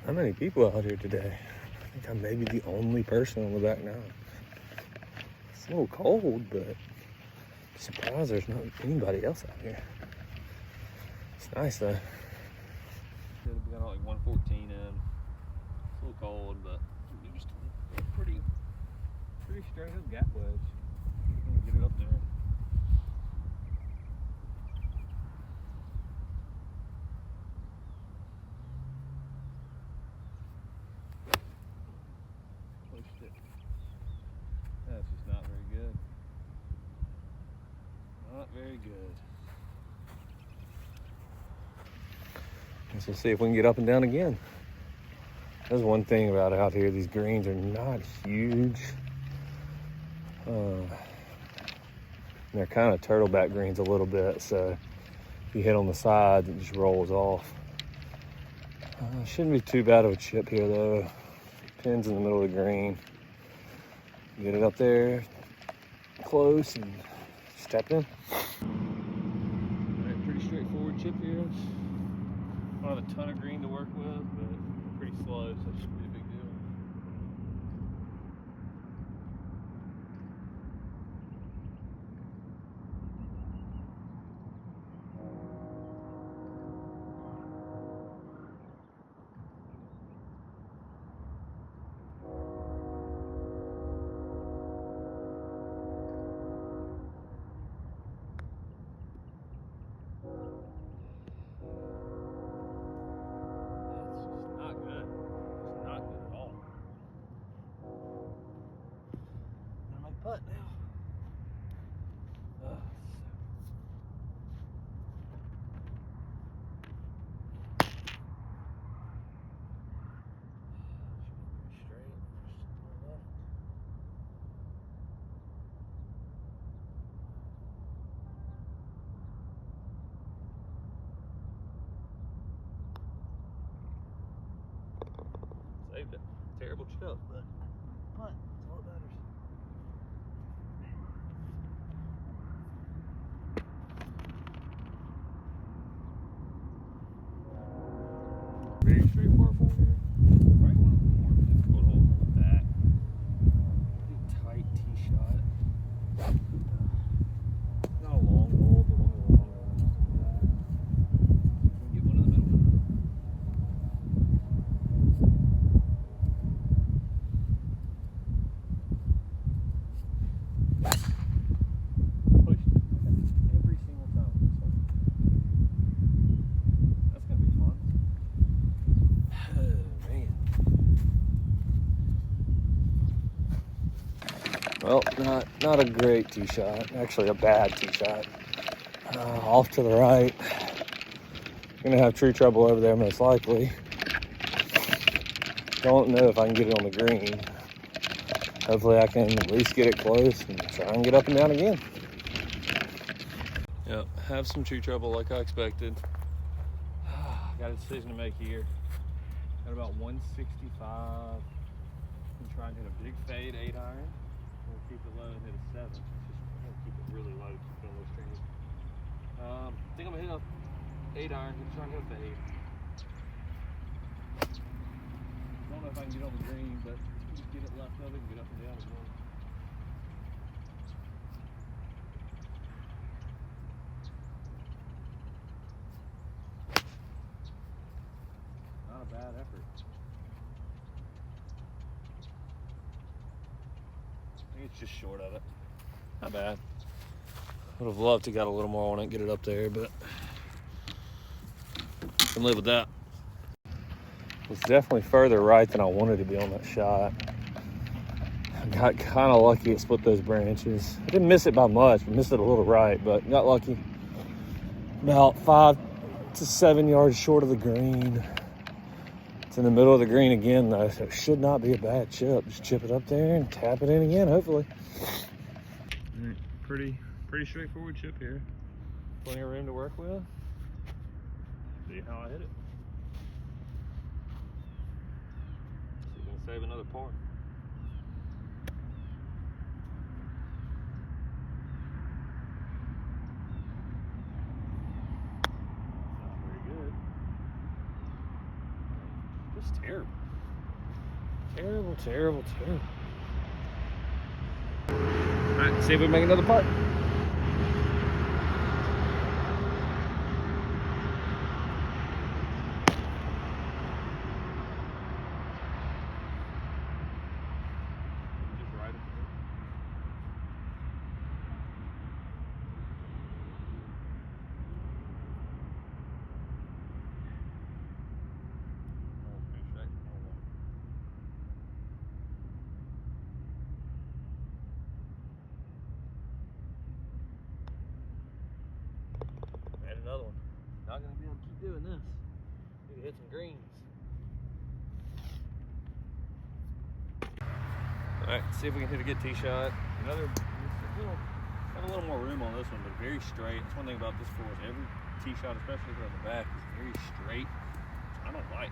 Not many people out here today. I think I may be the only person on the back nine. It's a little cold, but I'm surprised there's not anybody else out here. It's nice though. We got like 114 in. It's a little cold, but just pretty straight up gap wedge. Get it up there. Pushed it. That's just not very good. Not very good. Let's just see if we can get up and down again. That's one thing about out here. These greens are not huge. They're kind of turtleback greens a little bit, so if you hit on the sides, it just rolls off. Shouldn't be too bad of a chip here though. Pins in the middle of the green. Get it up there close and step in. Alright, pretty straightforward chip here. Don't have a ton of green to work with, but pretty slow, so it shouldn't be a big deal. Putt now. Saved it. Terrible chip, but putt. That's all that matters. Very straightforward for here. Probably one of the more difficult holes on the back. Pretty tight tee shot. Not a long hole, but one of the longer ones. Get one in the middle. Pushed every single time. That's gonna be fun. Well, not a great tee shot. Actually, a bad tee shot. Off to the right. Gonna have tree trouble over there most likely. Don't know if I can get it on the green. Hopefully I can at least get it close and try and get up and down again. Yep, have some tree trouble like I expected. Got a decision to make here. Got about 165. I'm trying to hit a big fade 8-iron. We'll keep it low and hit a 7. Just keep it really low, keep it on those strings. I think I'm gonna hit a 8-iron. I'm trying to hit a fade. Don't know if I can get on the green, but just get it left of it and get up and down as well. Not a bad effort. I think it's just short of it. Not bad. Would have loved to got a little more on it, get it up there, but can live with that. It's definitely further right than I wanted to be on that shot. I got kind of lucky it split those branches. I didn't miss it by much, but missed it a little right, but got lucky. About 5 to 7 yards short of the green. It's in the middle of the green again though, so it should not be a bad chip. Just chip it up there and tap it in again, hopefully. Right, pretty straightforward chip here. Plenty of room to work with. See how I hit it. See if we can save another par. Not very good. Just terrible. Terrible, terrible, terrible. All right, see if we make another putt. Just right up there. I'll finish that. Add another one. Not gonna be able to keep doing this. Need to hit some greens. All right, see if we can hit a good tee shot. Got a little more room on this one, but very straight. That's one thing about this course. Every tee shot, especially from the back, is very straight. I don't like.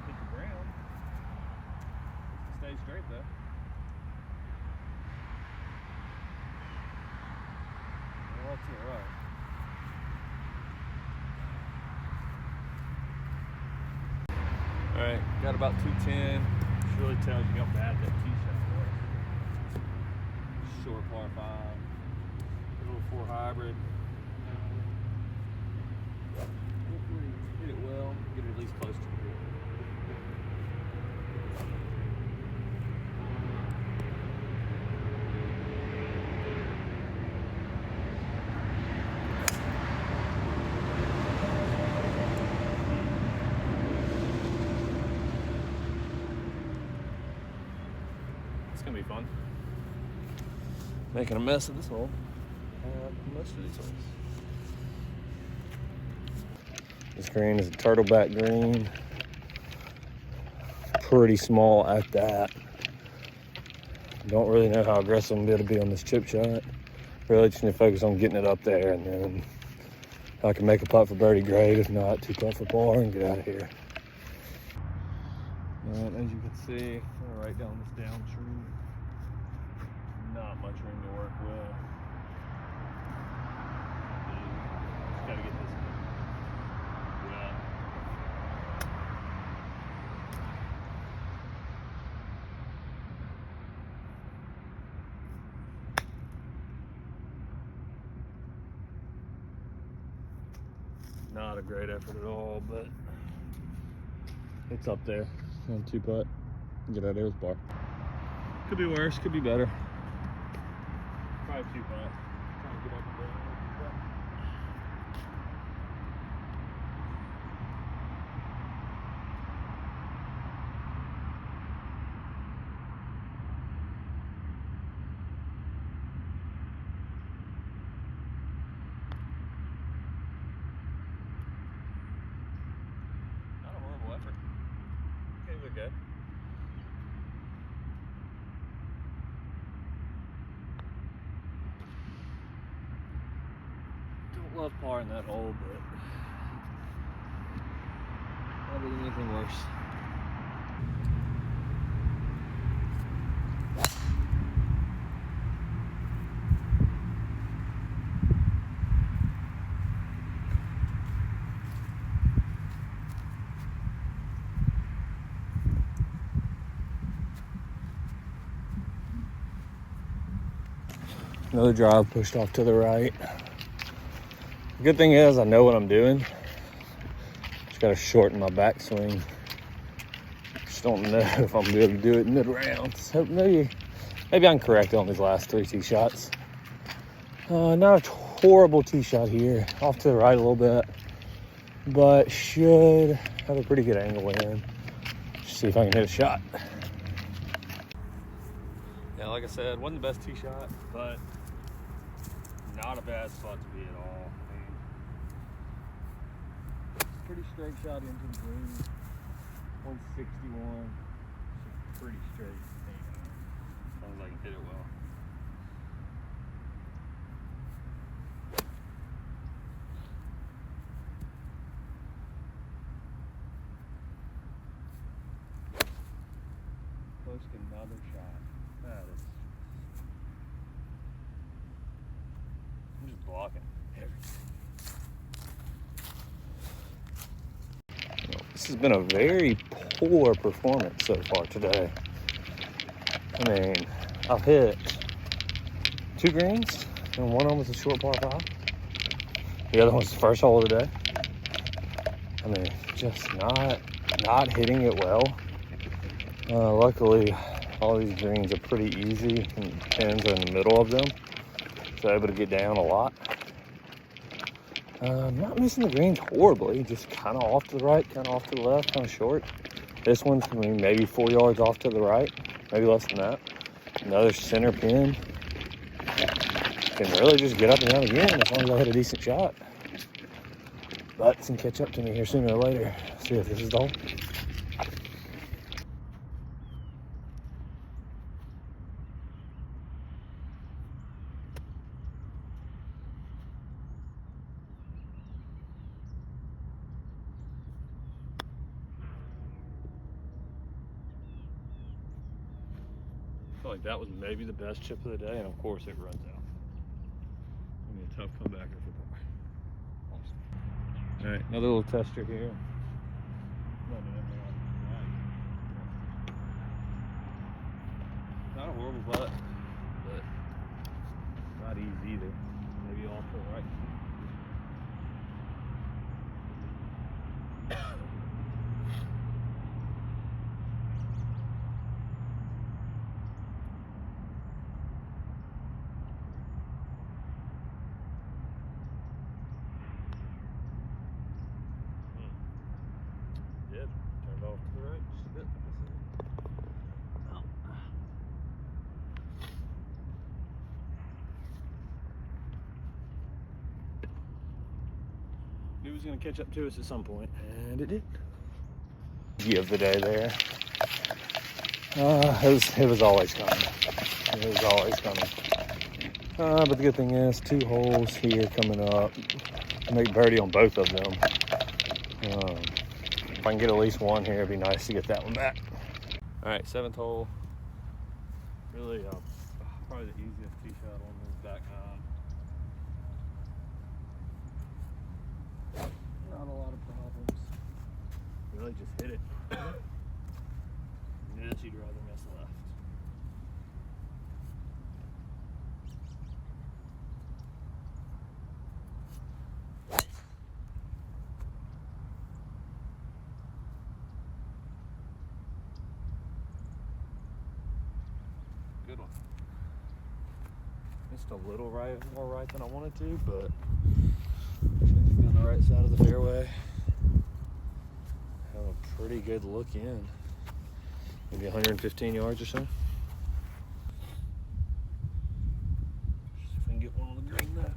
Hit the ground. Stay straight though. Well, to the right. All right, got about 210. This really tells you how bad that tee shot was. Short par 5. A little 4 hybrid. Hopefully hit it well. Get it at least close to it. It's gonna be fun. Making a mess of this hole. Most of these holes. This green is a turtleback green. Pretty small at that. Don't really know how aggressive I'm going to be on this chip shot. Really just need to focus on getting it up there, and then if I can make a putt for birdie, great. If not, 2 putt for par and get out of here. And as you can see, right down this downstream, not much room to work with. Just gotta get this. Yeah. Not a great effort at all, but it's up there. On 2 putt, get out of here with par. Could be worse, could be better. Probably 2 putt. Trying to get up and down. Not a horrible effort. Okay, we're good. Don't love par in that hole, but probably anything worse. Another drive pushed off to the right. The good thing is I know what I'm doing. Just gotta shorten my backswing. Just don't know if I'm gonna be able to do it mid-round. So maybe I can correct it on these last 3 tee shots. Not a horrible tee shot here. Off to the right a little bit. But should have a pretty good angle in. Just see if I can hit a shot. Yeah, like I said, wasn't the best tee shot, but not a bad spot to be at all. I mean, pretty straight shot into the green. 161. It's pretty straight. As long as I can hit it well. Post another shot. That is blocking everything. This has been a very poor performance so far today. I mean, I've hit 2 greens, and one of them was a short par 5. The other one's the first hole of the day. I mean, just not hitting it well. Luckily, all these greens are pretty easy, and the pins are in the middle of them, so able to get down a lot. Not missing the greens horribly, just kind of off to the right, kind of off to the left, kind of short. This one's, I mean, maybe 4 yards off to the right, maybe less than that. Another center pin. Can really just get up and down again as long as I hit a decent shot. But it's gonna catch up to me here sooner or later. See if this is the hole. I feel like that was maybe the best chip of the day, and of course it runs out. Gonna be a tough comebacker for par. Awesome. All right, another little tester here. Not a horrible putt, but not easy either. Maybe off to the right. Did. Turned off to the right just a bit. Knew it was going to catch up to us at some point, and it did. Of the day there. It was always coming. It was always coming. But the good thing is, 2 holes here coming up. Make birdie on both of them. If I can get at least one here, it'd be nice to get that one back. All right, 7th hole. Really, probably the easiest tee shot on this back nine. Not a lot of problems. Really just hit it. Yes, you'd rather miss left. Good one. Missed a little more right than I wanted to, but seems to be on the right side of the fairway. Have a pretty good look in. Maybe 115 yards or so. See if we can get one on the green though.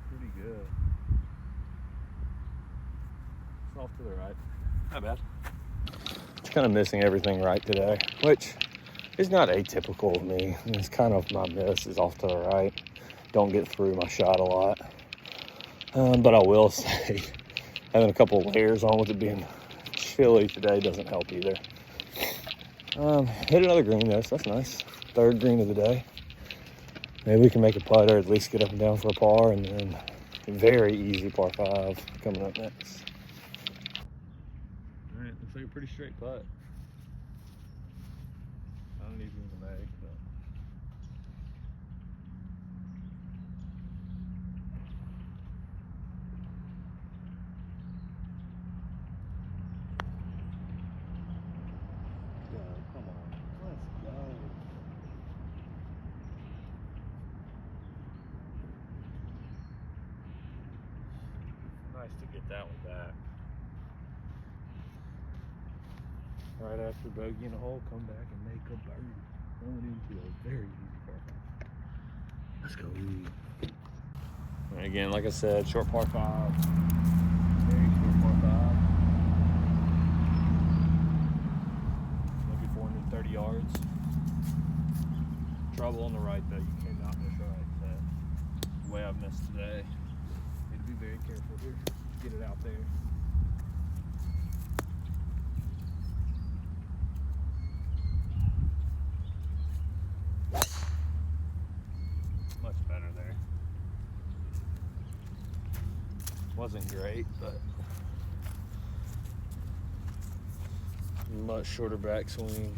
Pretty good. It's off to the right. Not bad. It's kind of missing everything right today, which is not atypical of me. It's kind of my miss is off to the right. Don't get through my shot a lot. But I will say, having a couple of layers on with it being chilly today doesn't help either. Hit another green though, so that's nice. 3rd green of the day. Maybe we can make a putt or at least get up and down for a par, and then a very easy par 5 coming up next. All right, looks like a pretty straight putt. I don't need one to make, but. Come on, let's go. Nice to get that one back. Right after bogey in a hole, come back and make a birdie. Going into a very easy par 5. Let's go. And again, like I said, short par 5. Very short par 5. Maybe 430 yards. Trouble on the right though. You cannot miss right. That's the way I've missed today. Need to be very careful here. Get it out there. Wasn't great, but much shorter backswing.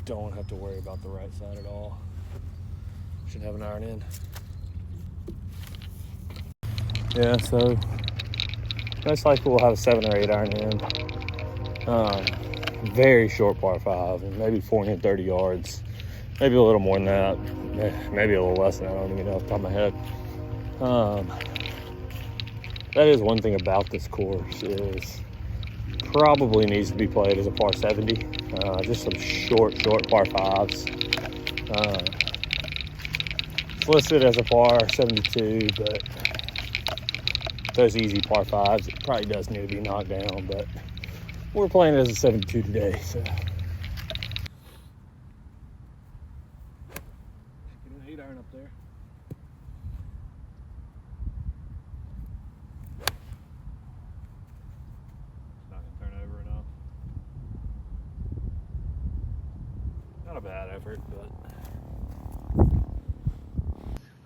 Don't have to worry about the right side at all. Should have an iron in. Yeah, so most likely we'll have a 7 or 8 iron in. Very short par 5, maybe 430 yards. Maybe a little more than that. Maybe a little less than that. I don't even know off the top of my head. That is one thing about this course is probably needs to be played as a par 70. Just some short par 5s. It's listed as a par 72, but those easy par 5s, it probably does need to be knocked down, but we're playing it as a 72 today, so. Get an 8 iron up there. Not gonna turn over enough. Not a bad effort, but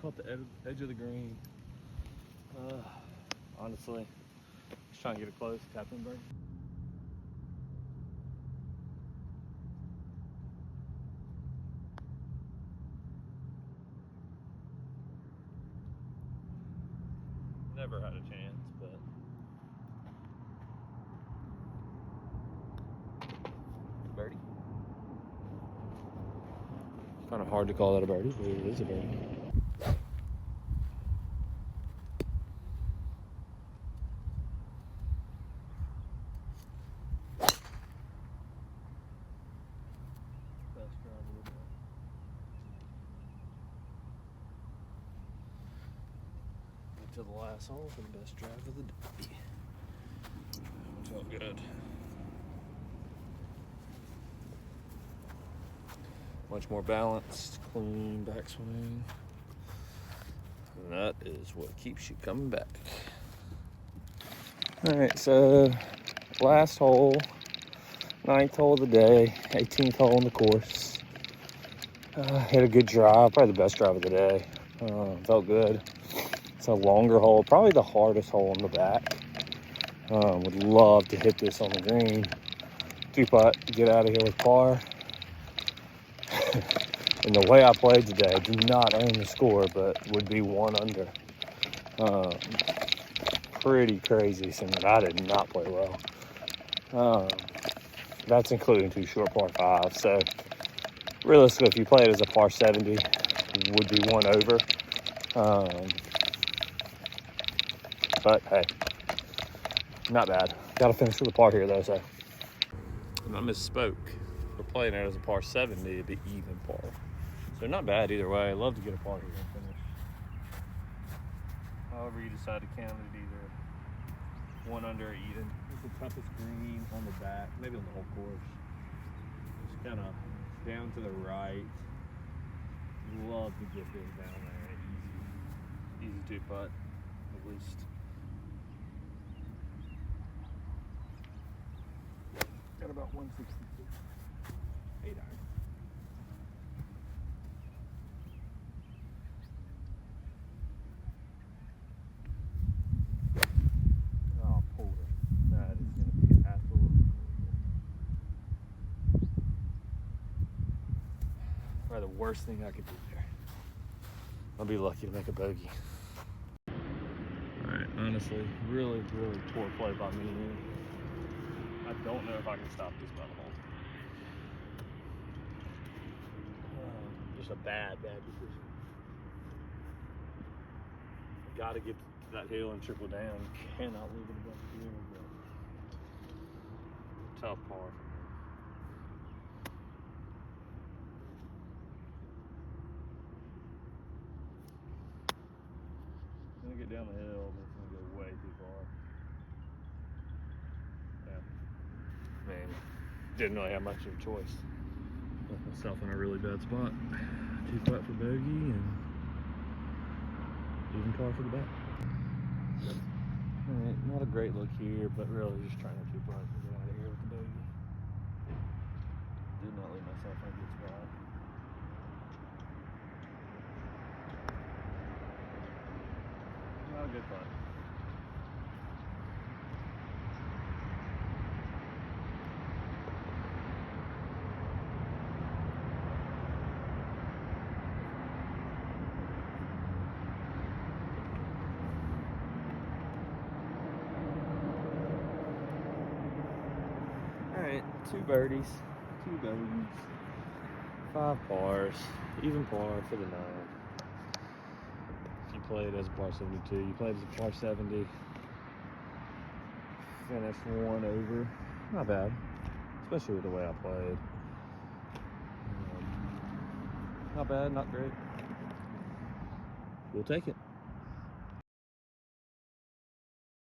caught the edge of the green. Honestly, just trying to get it close, tapping bird. Never had a chance, but birdie. Kind of hard to call that a birdie, but it is a birdie. Best drive of the day. Get to the last hole for the best drive of the day. Felt good. Much more balanced, clean backswing. And that is what keeps you coming back. All right, so last hole, 9th hole of the day, 18th hole in the course. Hit a good drive, probably the best drive of the day. Felt good. It's a longer hole, probably the hardest hole on the back. Would love to hit this on the green. 2-putt, get out of here with par. And the way I played today, I do not earn the score, but would be 1 under. Pretty crazy, since I did not play well. That's including 2 short par 5s. So realistically, if you play it as a par 70, would be 1 over. But hey, not bad. Got to finish with a par here though. So And I misspoke. We're playing it as a par 70, it'd be even par. So not bad either way. I'd love to get a par here and finish. However you decide to count it, either 1 under or even. It's the toughest green on the back, maybe on the whole course. Just kind of down to the right. Love to get this down there. Easy 2-putt, at least. Got about 162. 8 iron. Oh, Porter. That is going to be absolutely probably the worst thing I could do there. I'll be lucky to make a bogey. Alright, honestly, really poor play by me. I don't know if I can stop this by the hole. Just a bad decision. Got to get to that hill and trickle down. Cannot leave it above the green, but tough par for me. I'm gonna get down the hill, but it's gonna go way too far. Yeah. Man, didn't really have much of a choice. Left myself in a really bad spot. 2-putt for bogey and even par for the back. Alright, not a great look here, but really just trying to 2-putt and get out of here with the bogey. Did not leave myself in a good spot. Not a good putt. 2 birdies, 2 bogeys, 5 pars, even par for the 9. You played as a par 72. You played as a par 70. Finished 1 over. Not bad, especially with the way I played. Not bad, not great. We'll take it.